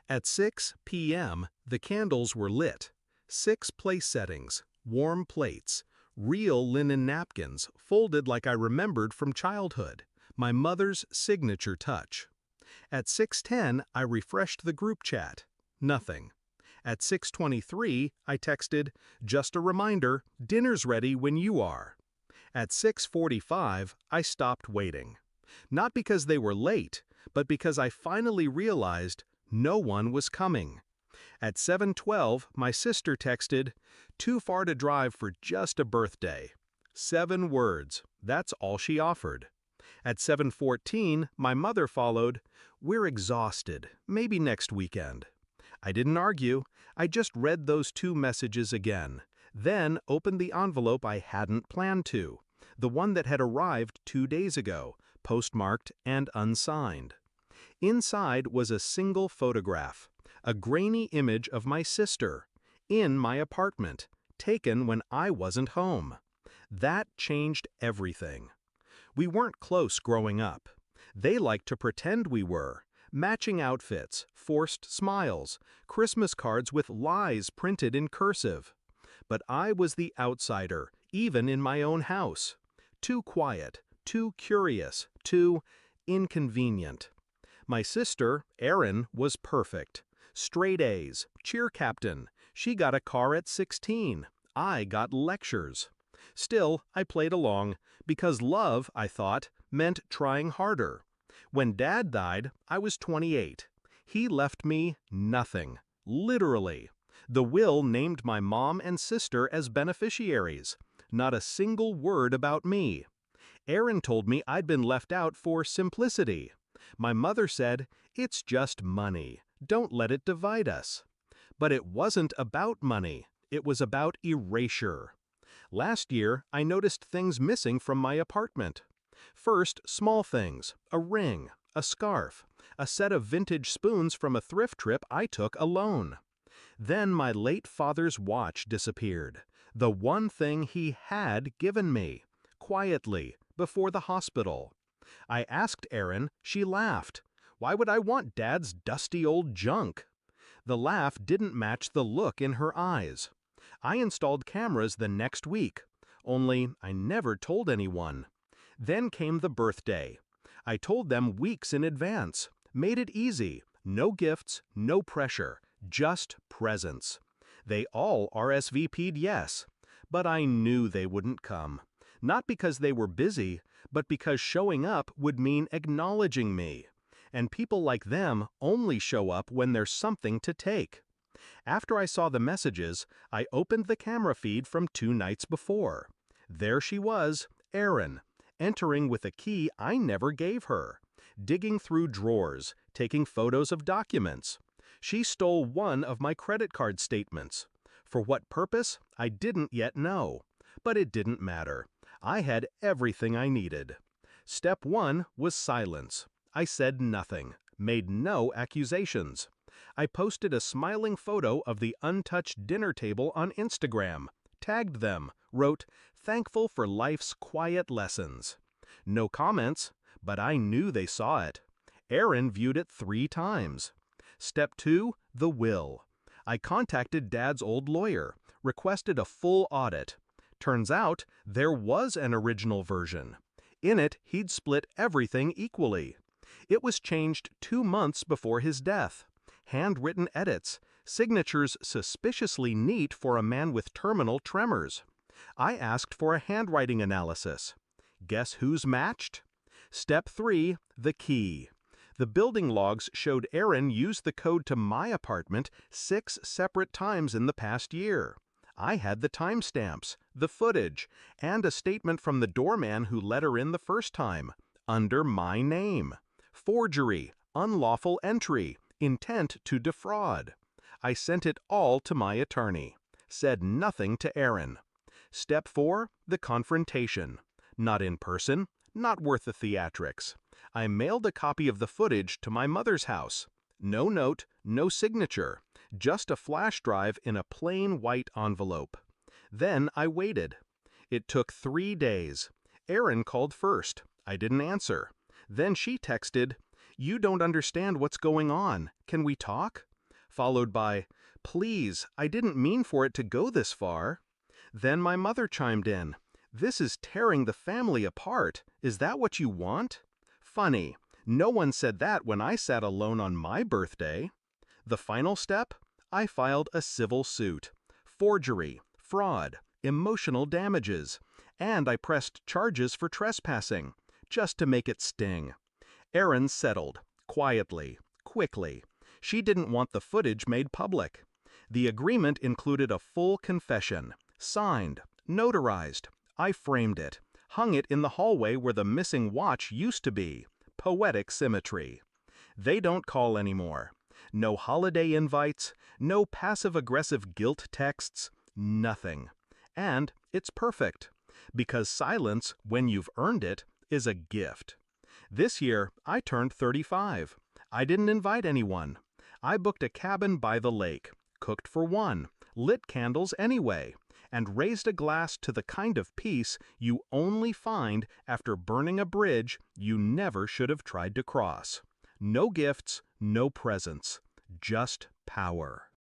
At 6 p.m., the candles were lit. 6 place settings, warm plates, real linen napkins folded like I remembered from childhood, my mother's signature touch. At 6:10, I refreshed the group chat. Nothing. At 6:23, I texted, "Just a reminder, dinner's ready when you are." At 6:45, I stopped waiting. Not because they were late, but because I finally realized no one was coming. At 7:12, my sister texted, "Too far to drive for just a birthday." 7 words. That's all she offered. At 7:14, my mother followed, "We're exhausted. Maybe next weekend." I didn't argue. I just read those 2 messages again, then opened the envelope I hadn't planned to, the one that had arrived 2 days ago, postmarked and unsigned. Inside was a single photograph, a grainy image of my sister, in my apartment, taken when I wasn't home. That changed everything. We weren't close growing up. They liked to pretend we were. Matching outfits, forced smiles, Christmas cards with lies printed in cursive. But I was the outsider, even in my own house. Too quiet, too curious, too inconvenient. My sister, Erin, was perfect. Straight A's, cheer captain. She got a car at 16. I got lectures. Still, I played along, because love, I thought, meant trying harder. When Dad died, I was 28. He left me nothing, literally. The will named my mom and sister as beneficiaries. Not a single word about me. Erin told me I'd been left out for simplicity. My mother said, "It's just money. Don't let it divide us." But it wasn't about money. It was about erasure. Last year, I noticed things missing from my apartment. First, small things, a ring, a scarf, a set of vintage spoons from a thrift trip I took alone. Then my late father's watch disappeared, the one thing he had given me, quietly, before the hospital. I asked Erin, she laughed. Why would I want Dad's dusty old junk? The laugh didn't match the look in her eyes. I installed cameras the next week, only I never told anyone. Then came the birthday. I told them weeks in advance, made it easy, no gifts, no pressure, just presents. They all RSVP'd yes, but I knew they wouldn't come. Not because they were busy, but because showing up would mean acknowledging me. And people like them only show up when there's something to take. After I saw the messages, I opened the camera feed from 2 nights before. There she was, Erin, entering with a key I never gave her, digging through drawers, taking photos of documents. She stole one of my credit card statements. For what purpose, I didn't yet know. But it didn't matter. I had everything I needed. Step 1 was silence. I said nothing, made no accusations. I posted a smiling photo of the untouched dinner table on Instagram, tagged them, wrote, "Thankful for life's quiet lessons." No comments, but I knew they saw it. Erin viewed it 3 times. Step 2, the will. I contacted Dad's old lawyer, requested a full audit. Turns out, there was an original version. In it, he'd split everything equally. It was changed 2 months before his death. Handwritten edits, signatures suspiciously neat for a man with terminal tremors. I asked for a handwriting analysis. Guess who's matched? Step 3, the key. The building logs showed Erin used the code to my apartment 6 separate times in the past year. I had the timestamps, the footage, and a statement from the doorman who let her in the first time, under my name. Forgery, unlawful entry, intent to defraud. I sent it all to my attorney. Said nothing to Erin. Step 4, the confrontation. Not in person, not worth the theatrics. I mailed a copy of the footage to my mother's house. No note, no signature, just a flash drive in a plain white envelope. Then I waited. It took 3 days. Erin called first. I didn't answer. Then she texted, "You don't understand what's going on. Can we talk?" followed by, "Please, I didn't mean for it to go this far." Then my mother chimed in, "This is tearing the family apart. Is that what you want?" Funny, no one said that when I sat alone on my birthday. The final step? I filed a civil suit. Forgery, fraud, emotional damages, and I pressed charges for trespassing, just to make it sting. Erin settled, quietly, quickly. She didn't want the footage made public. The agreement included a full confession, signed, notarized. I framed it, hung it in the hallway where the missing watch used to be. Poetic symmetry. They don't call anymore. No holiday invites, no passive-aggressive guilt texts, nothing. And it's perfect, because silence, when you've earned it, is a gift. This year, I turned 35. I didn't invite anyone. I booked a cabin by the lake, cooked for one, lit candles anyway, and raised a glass to the kind of peace you only find after burning a bridge you never should have tried to cross. No gifts, no presents, just power.